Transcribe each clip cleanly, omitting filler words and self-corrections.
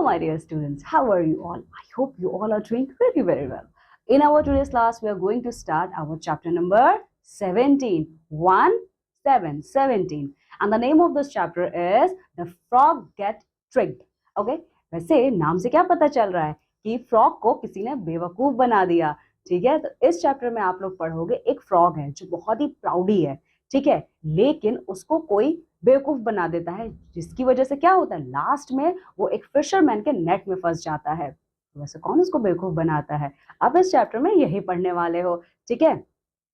my dear students, how are you all? I hope you all are doing really very well. In our today's class, we are going to start our chapter number 17. 17. And the name of this chapter is The Frog Get Tricked. Okay? वैसे नाम से क्या पता चल रहा है कि frog को किसी ने बेवकूफ बना दिया. ठीक है, तो इस चैप्टर में आप लोग पढ़ोगे एक फ्रॉग है जो बहुत ही प्राउडी है. ठीक है, लेकिन उसको कोई बेवकूफ बना देता है, जिसकी वजह से क्या होता है, लास्ट में वो एक फिशरमैन के नेट में फंस जाता है. तो वैसे कौन उसको बेवकूफ बनाता है, अब इस चैप्टर में यही पढ़ने वाले हो. ठीक है,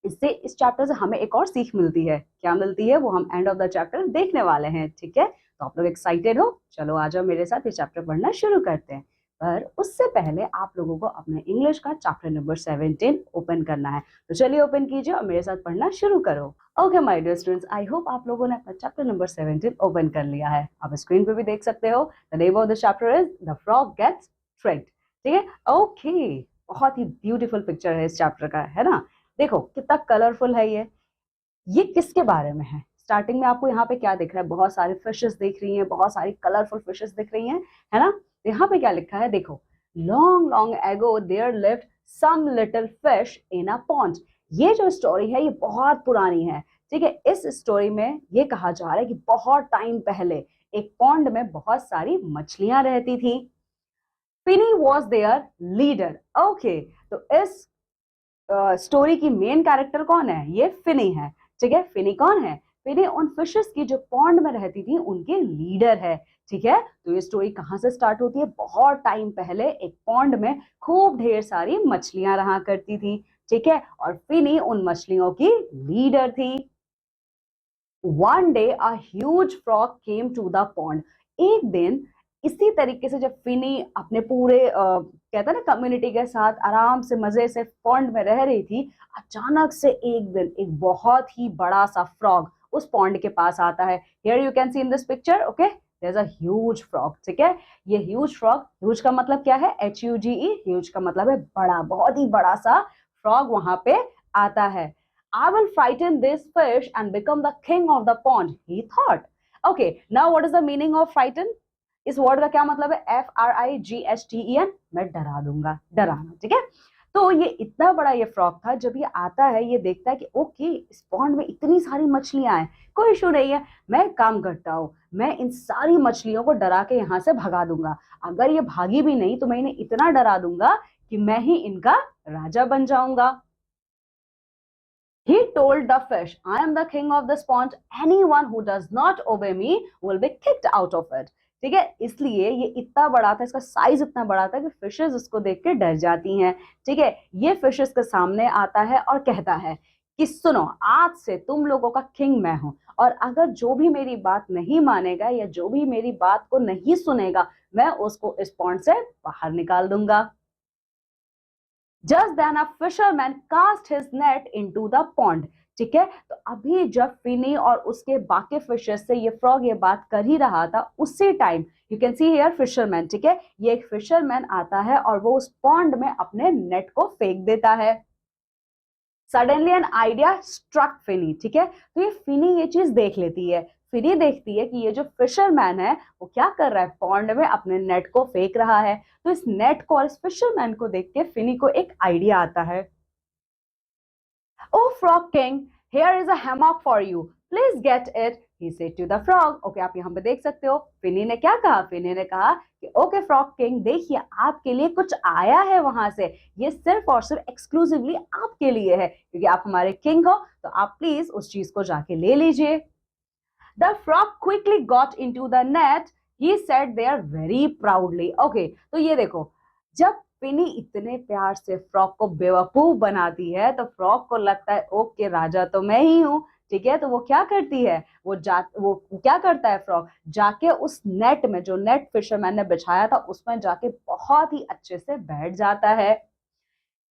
इससे इस चैप्टर से हमें एक और सीख मिलती है. क्या मिलती है वो हम एंड ऑफ द चैप्टर देखने वाले हैं. ठीक है, तो आप लोग एक्साइटेड हो? चलो आ जाओ मेरे साथ ये चैप्टर पढ़ना शुरू करते हैं. पर उससे पहले आप लोगों को अपने इंग्लिश का चैप्टर नंबर 17 ओपन करना है. तो चलिए ओपन कीजिए और मेरे साथ पढ़ना शुरू करो. Okay my dear students, I hope आप लोगों ने अपना चैप्टर नंबर 17 ओपन कर लिया है. आप स्क्रीन पे भी देख सकते हो. The name of the chapter is the frog gets tricked. ठीक है, ओके, बहुत ही ब्यूटीफुल पिक्चर है इस चैप्टर का, है ना. देखो कितना कलरफुल है ये किसके बारे में है. स्टार्टिंग में आपको यहाँ पे क्या दिख रहा है, बहुत सारी फिशेस दिख रही हैं, बहुत सारी कलरफुल फिशेस दिख रही हैं, है ना. यहाँ पे क्या लिखा है देखो, long long ago there lived some little fish in a pond. ये जो स्टोरी है ये बहुत पुरानी है. ठीक है, इस स्टोरी में ये कहा जा रहा है कि बहुत टाइम पहले एक पॉन्ड में बहुत सारी मछलियां रहती थी. Finney was there leader. Okay, तो इस स्टोरी की मेन कैरेक्टर कौन है, ये फिनी है. ठीक है, फिनी कौन है, फिनी उन फिशेस की जो पॉन्ड में रहती थी उनके लीडर है. ठीक है, तो ये स्टोरी कहाँ से स्टार्ट होती है, बहुत टाइम पहले एक पॉन्ड में खूब ढेर सारी मछलियां रहा करती थी. ठीक है, और फिनी उन मछलियों की लीडर थी. One day a huge frog came to the pond. एक दिन इसी तरीके से जब फिनी अपने पूरे कहता है ना कम्युनिटी के साथ आराम से मजे से पॉन्ड में रह रही थी, अचानक से एक दिन एक बहुत ही बड़ा सा फ्रॉग उस पॉन्ड के पास आता है. Here you can see in this picture. Okay, there is a huge frog. ठीक है, ये ह्यूज फ्रॉग, ह्यूज का मतलब क्या है, HUGE, ह्यूज का मतलब है बड़ा, बहुत ही बड़ा सा फ्रॉग वहां पे आता है. I will frighten this fish and become the king of the pond, he thought. Okay, now what is the meaning of frighten? इस वर्ड का क्या मतलब है, FRIGHTEN, मैं डरा दूंगा, डराना. ठीक है, तो ये इतना बड़ा ये फ्रॉग था, जब ये आता है ये देखता है कि ओके इस पॉन्ड में इतनी सारी मछलियां हैं, कोई इशू नहीं है, मैं एक काम करता हूँ, मैं इन सारी मछलियों को डरा के यहाँ से भगा दूंगा. अगर ये भागी भी नहीं तो मैं इन्हें इतना डरा दूंगा कि मैं ही इनका राजा बन जाऊंगा. He told the fish, I am the king of this pond. Anyone who does not obey me will be kicked out of it. ठीक है, इसलिए ये इतना बड़ा था, इसका साइज इतना बड़ा था कि फिशेस इसको देख के डर जाती हैं. ठीक है, ये फिशेस के सामने आता है और कहता है कि सुनो, आज से तुम लोगों का किंग मैं हूं, और अगर जो भी मेरी बात नहीं मानेगा या जो भी मेरी बात को नहीं सुनेगा, मैं उसको इस पॉन्ड से बाहर निकाल दूंगा. Just then a fisherman cast his net into the pond. ठीक है, तो अभी जब फिनी और उसके बाकी फिशेस से ये फ्रॉग ये बात कर ही रहा था, उसी time you can see here fisherman. ठीक है, ये एक फिशरमैन आता है और वो उस पॉन्ड में अपने नेट को फेंक देता है. Suddenly an idea struck Finny. ठीक है, तो ये फिनी ये चीज देख लेती है. फिनी देखती है कि ये जो फिशरमैन है वो क्या कर रहा है, पॉन्ड में अपने नेट को फेंक रहा है. तो इस नेट को और इस फिशरमैन को देख के फिनी को एक आइडिया आता है. Oh frog king, here is a hammock for you, please get it, he said to the frog. Okay, आप यहाँ पे देख सकते हो फिनी ने क्या कहा. फिनी ने कहा कि ओके फ्रॉग किंग, देखिए आपके लिए कुछ आया है वहां से, ये सिर्फ और सिर्फ एक्सक्लूसिवली आपके लिए है, क्योंकि आप हमारे किंग हो, तो आप प्लीज उस चीज को जाके ले लीजिए. The frog quickly got into the net. He sat there very proudly. Okay, तो ये देखो, जब फिनी इतने प्यार से फ्रॉग को बेवकूफ बनाती है तो फ्रॉग को लगता है ओके राजा तो मैं ही हूँ. ठीक है, तो वो क्या करती है, वो क्या करता है, फ्रॉग जाके उस नेट में, जो नेट फिशरमैन ने बिछाया था, उसमें जाके बहुत ही अच्छे से बैठ जाता है.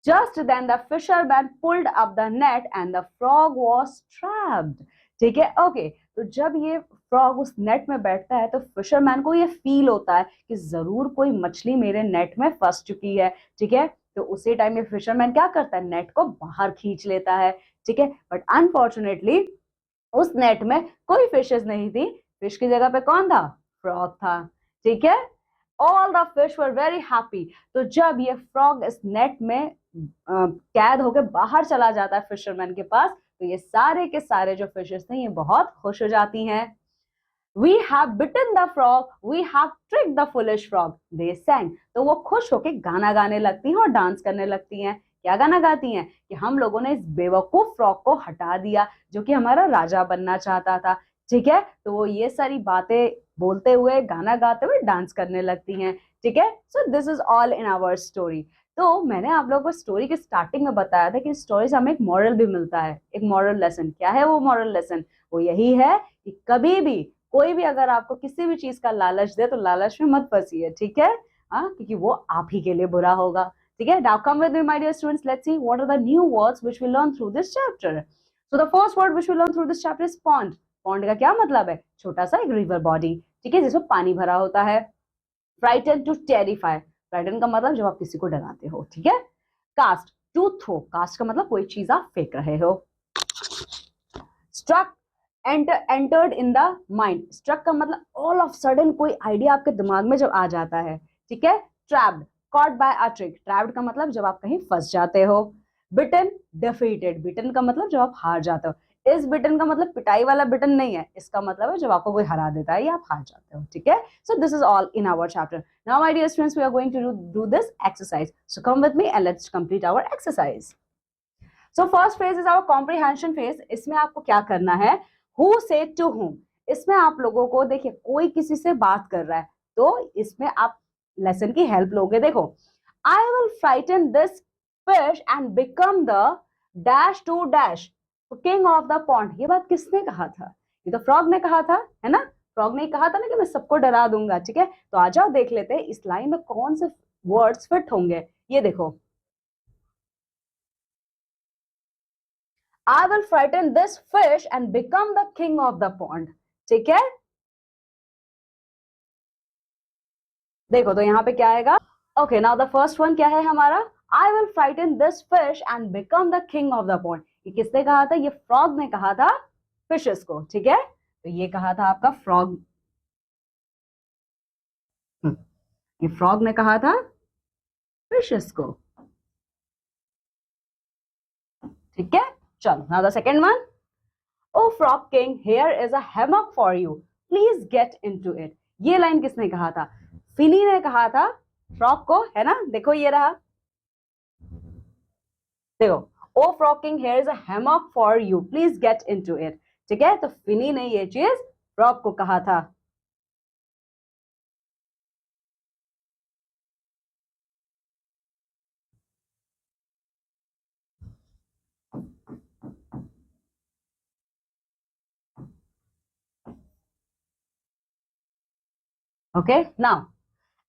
Just then the fisherman pulled up the net and the frog was trapped. ठीक है, ओके, तो जब ये फ्रॉग उस नेट में बैठता है तो फिशरमैन को ये फील होता है कि जरूर कोई मछली मेरे नेट में फंस चुकी है. ठीक है, तो उसी टाइम ये फिशरमैन क्या करता है, नेट को बाहर खींच लेता है. ठीक है, बट अनफॉर्चुनेटली उस नेट में कोई फिशेस नहीं थी. फिश की जगह पे कौन था, फ्रॉग था. ठीक है, all the fish were very happy. तो जब ये फ्रॉग इस नेट में कैद होकर बाहर चला जाता है फिशरमैन के पास, तो ये सारे के सारे जो फिशेस थे ये बहुत खुश हो जाती हैं। We have bitten the frog, we have tricked the foolish frog, they sang। तो वो खुश होके गाना गाने लगती हैं और डांस करने लगती हैं। क्या गाना गाती हैं कि हम लोगों ने इस बेवकूफ फ्रॉग को हटा दिया जो कि हमारा राजा बनना चाहता था। ठीक है, तो वो ये सारी बातें बोलते हुए, गाना गाते हुए डांस करने लगती हैं। ठीक है, so this is all in our story. तो मैंने आप लोगों को स्टोरी के स्टार्टिंग में बताया था कि स्टोरी से हमें एक मॉरल भी मिलता है, एक मॉरल लेसन। क्या है वो मॉरल लेसन? वो यही है कि कभी भी कोई भी अगर आपको किसी भी चीज का लालच दे तो लालच में मत फंसिए। ठीक है, हाँ, क्योंकि वो आप ही के लिए बुरा होगा। ठीक है, now come with me my dear students, let's see what are the new words which we learn through this chapter. So the first word which we learn through this chapter is pond. Pond का क्या मतलब है? छोटा सा एक river body. ठीक है, जिसमें पानी भरा होता है। फ्राइटन टू टेरिफाई, फ्राइटन का मतलब जब आप किसी को डराते हो। ठीक है, कास्ट टू थ्रो, कास्ट का मतलब कोई चीज आप फेंक रहे हो। Struck entered in the mind, struck का मतलब ऑल ऑफ सडन कोई आइडिया आपके दिमाग में जब आ जाता है। ठीक है, trapped, caught by a trick, trapped का मतलब जब आप कहीं फंस जाते हो। बिटन, डिफीटेड, बिटन का मतलब जब आप हार जाते हो। इस बिटन का मतलब पिटाई वाला बिटन नहीं है, इसका मतलब है जब आपको कोई हरा देता है या आप हार जाते हो। ठीक है, so this is all in our chapter. Now my dear students, we are going to do this exercise, so come with me and let's complete our exercise. So first phase is our comprehension phase. इसमें आपको क्या करना है? Who said to whom, इसमें आप लोगों को देखिए कोई किसी से बात कर रहा है तो इसमें आप लेसन की हेल्प लोगे। देखो, I will frighten this fish and become the dash to dash king of the pond. ये बात किसने कहा था? ये तो फ्रॉग ने कहा था, है ना? फ्रॉग ने कहा था ना कि मैं सबको डरा दूंगा। ठीक है, तो आ जाओ देख लेते हैं इस लाइन में कौन से वर्ड्स फिट होंगे। ये देखो, I will frighten this fish and become the king of the pond। ठीक है, देखो तो यहाँ पे क्या आएगा? Okay, now the first one क्या है हमारा? आई will frighten this fish and become the king of the pond. ये किसने कहा था? ये फ्रॉग ने कहा था फिशेस को। ठीक है, तो ये कहा था आपका फ्रॉग, ये फ्रॉग ने कहा था फिशेस को। ठीक है, चलो now the second one. Oh frog king, here is a hammock for you, please get into it. ये लाइन किसने कहा था? फिनी ने कहा था फ्रॉग को, है ना? देखो ये रहा, देखो, oh frog king, here is a hammock for you, please get into it. ठीक है, तो फिनी ने ये चीज फ्रॉग को कहा था। Okay, now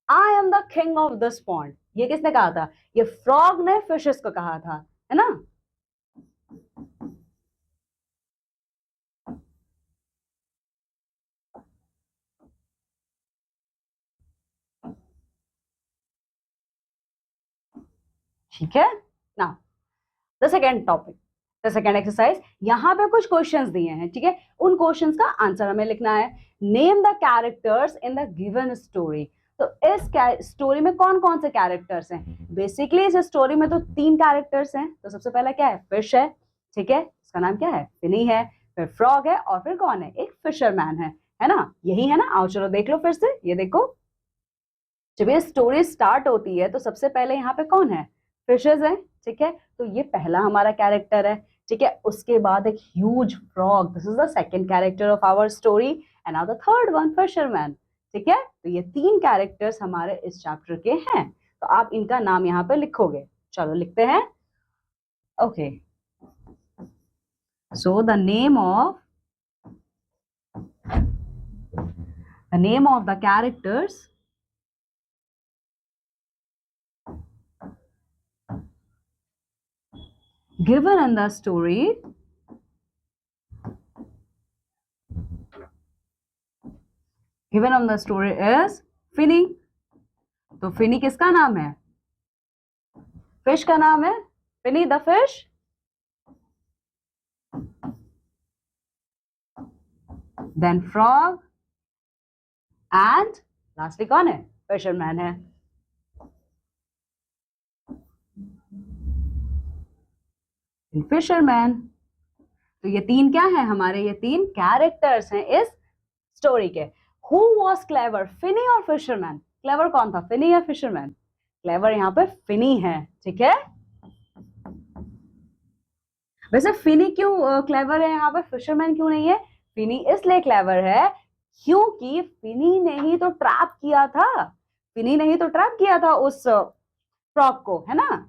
I am the king of this pond, ये किसने कहा था? ये फ्रॉग ने फिशेस को कहा था, है ना? ठीक है, now the second topic, the second exercise. यहाँ पे कुछ क्वेश्चंस दिए हैं। ठीक है, उन क्वेश्चंस का आंसर हमें लिखना है। Name the characters in the given story. तो इस स्टोरी में कौन कौन से कैरेक्टर्स हैं? बेसिकली इस स्टोरी में तो 3 कैरेक्टर्स हैं। तो सबसे पहला क्या है? फिश है। ठीक है, इसका नाम क्या है? फिनी है। फिर फ्रॉग है और फिर कौन है? एक फिशरमैन है ना? यही है ना? आओ चलो देख लो फिर से। ये देखो, जब ये स्टोरी स्टार्ट होती है तो सबसे पहले यहाँ पे कौन है? फिशेस है। ठीक है, तो ये पहला हमारा कैरेक्टर है। ठीक है, उसके बाद एक huge frog, this is the second character of our story, and now the third one fisherman. ठीक है, तो ये 3 कैरेक्टर्स हमारे इस चैप्टर के हैं। तो आप इनका नाम यहाँ पे लिखोगे। चलो लिखते हैं। Okay, so the name of the characters given in the story is Finny. तो फिनी किसका नाम है? फिश का नाम है Finny the fish. Then frog and lastly कौन है? फिशरमैन है। फिशरमैन, तो ये तीन क्या है हमारे, ये तीन कैरेक्टर्स हैं इस स्टोरी के। हु वॉज क्लेवर, फिनी और फिशरमैन? क्लेवर कौन था, फिनी या फिशरमैन? क्लेवर यहाँ पे फिनी है, ठीक है। वैसे फिनी क्यों क्लेवर है यहाँ पे, फिशरमैन क्यों नहीं है? फिनी इसलिए क्लेवर है क्योंकि फिनी ने ही तो ट्रैप किया था, फिनी ने ही तो ट्रैप किया था उस फ्रॉग को, है ना।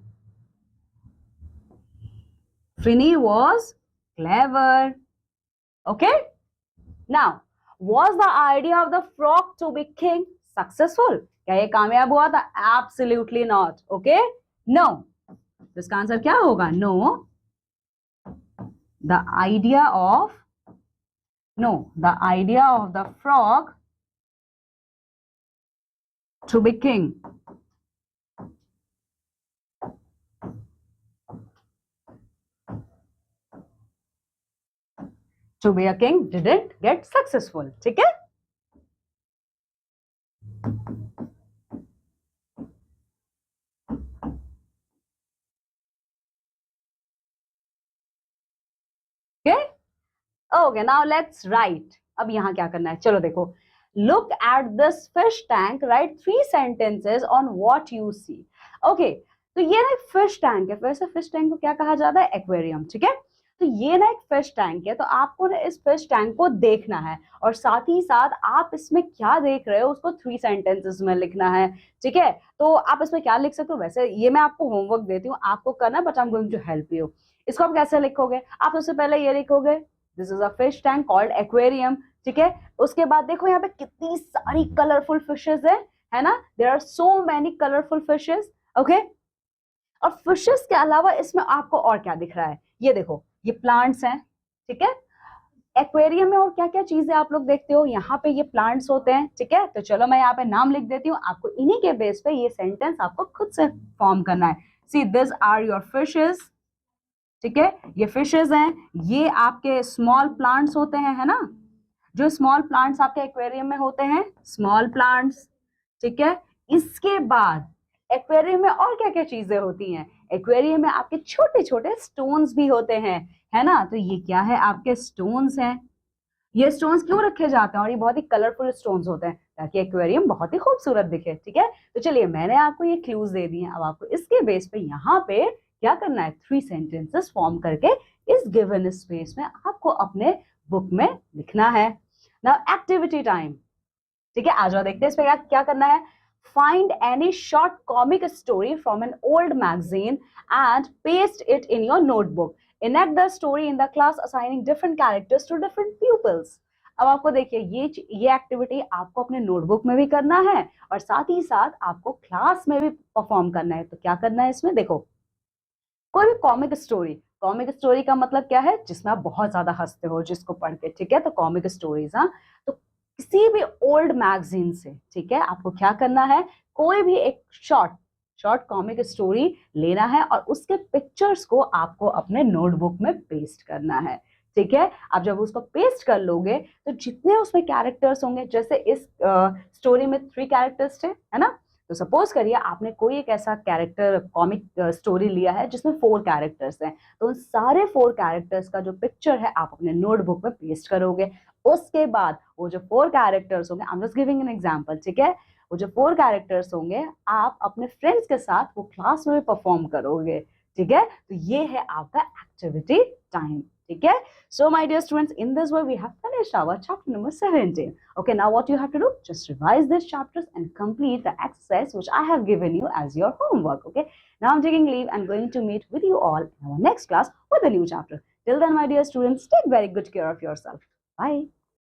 Finney was clever, okay. Now was the idea of the frog to be king successful? क्या ये कामयाब हुआ था? Absolutely not. Okay? No. इसका आंसर क्या होगा? No. The idea of the frog to be king didn't get successful. ठीक है? Okay, now let's write. अब यहाँ क्या करना है, चलो देखो। Look at this fish tank, write 3 sentences on what you see. Okay, तो ये ना एक फिश टैंक है। वैसे फिश टैंक को क्या कहा जाता है? एक्वेरियम, ठीक है। तो ये ना एक फिश टैंक है, तो आपको ना इस फिश टैंक को देखना है और साथ ही साथ आप इसमें क्या देख रहे हो उसको 3 सेंटेंसेस में लिखना है, ठीक है। तो आप इसमें क्या लिख सकते हो, वैसे ये मैं आपको होमवर्क देती हूँ, आपको करना, but I am going to help you. इसको आप कैसे लिखोगे? आप सबसे पहले ये लिखोगे, this is a fish tank called aquarium, ठीक है। उसके बाद देखो यहाँ पे कितनी सारी कलरफुल फिशेस है ना, there are so many colourful fishes, okay. और फिशेस के अलावा इसमें आपको और क्या दिख रहा है? ये देखो, ये प्लांट्स हैं, ठीक है। एक्वेरियम में और क्या क्या चीजें आप लोग देखते हो? यहाँ पे ये प्लांट्स होते हैं, ठीक है। तो चलो मैं यहाँ पे नाम लिख देती हूँ, आपको इन्हीं के बेस पे ये सेंटेंस आपको खुद से फॉर्म करना है। See this are your fishes, ठीक है। ये फिशेस हैं, ये आपके स्मॉल प्लांट्स होते हैं, है ना। जो स्मॉल प्लांट्स आपके एक्वेरियम में होते हैं, स्मॉल प्लांट्स, ठीक है। इसके बाद एक्वेरियम में और क्या क्या चीजें होती हैं? एक्वेरियम में आपके छोटे छोटे स्टोन्स भी होते हैं, है ना। तो ये क्या है? आपके स्टोन्स हैं। ये स्टोन्स क्यों रखे जाते हैं? और ये बहुत ही कलरफुल स्टोन्स होते हैं ताकि एक्वेरियम बहुत ही खूबसूरत दिखे, ठीक है। तो चलिए, मैंने आपको ये क्लूज दे दिए हैं, अब आपको इसके बेस पे यहाँ पे क्या करना है? 3 सेंटेंसेस फॉर्म करके इस गिवन स्पेस में आपको अपने बुक में लिखना है। नाउ एक्टिविटी टाइम, ठीक है। आ जाओ, देखते हैं इस पे क्या करना है। Find any short comic story from an old magazine and paste it in your notebook. Enact the story in the class, assigning different characters to different pupils. अब आपको देखिए, ये एक्टिविटी आपको अपने नोटबुक में भी करना है और साथ ही साथ आपको क्लास में भी परफॉर्म करना है। तो क्या करना है इसमें? देखो, कोई भी कॉमिक स्टोरी का मतलब क्या है? जिसमें आप बहुत ज्यादा हंसते हो जिसको पढ़ के, ठीक है। तो कॉमिक स्टोरीज, हाँ। तो किसी भी ओल्ड मैगजीन से, ठीक है, आपको क्या करना है? कोई भी एक शॉर्ट कॉमिक स्टोरी लेना है और उसके पिक्चर्स को आपको अपने नोटबुक में पेस्ट करना है, ठीक है। आप जब उसको पेस्ट कर लोगे तो जितने उसमें कैरेक्टर्स होंगे, जैसे इस स्टोरी में 3 कैरेक्टर्स थे, है ना। तो सपोज करिए आपने कोई एक ऐसा कैरेक्टर कॉमिक स्टोरी लिया है जिसमें 4 कैरेक्टर्स हैं, तो उन सारे 4 कैरेक्टर्स का जो पिक्चर है आप अपने नोटबुक में पेस्ट करोगे। उसके बाद वो जो 4 कैरेक्टर्स होंगे, I am just giving an example, ठीक है, वो जो 4 कैरेक्टर्स होंगे आप अपने फ्रेंड्स के साथ वो क्लास में परफॉर्म करोगे, ठीक है। तो ये है आपका एक्टिविटी टाइम, ठीक है। So my dear students, in this way we have finished our chapter number 17. Okay, now what you have to do, just revise these chapters and complete the exercise which I have given you as your homework. Okay, now I'm taking leave and going to meet with you all in our next class with a new chapter. Till then, my dear students, take very good care of yourself. Bye.